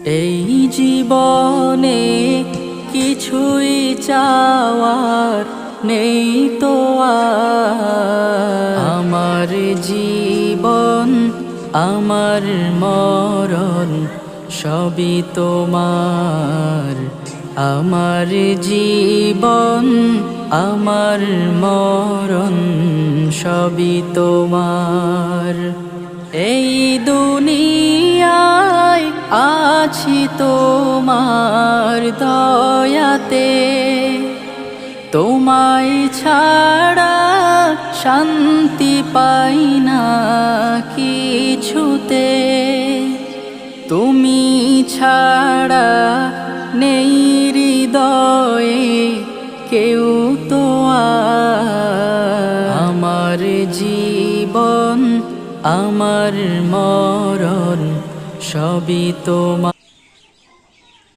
এই জীবনে কিছুই চাওয়ার নেই তো আর। আমার জীবন আমার মরণ সবই তোমার। আমার জীবন আমার মরণ সবই তোমার। এই দুনিয়ায় আছি তোমার দয়াতে, তোমায় ছাড়া শান্তি পাই না কিছুতে। তুমি ছাড়া নেই হৃদয়ে কেউ তো আর। আমার জীবন আমার মরণ সবই তোমার।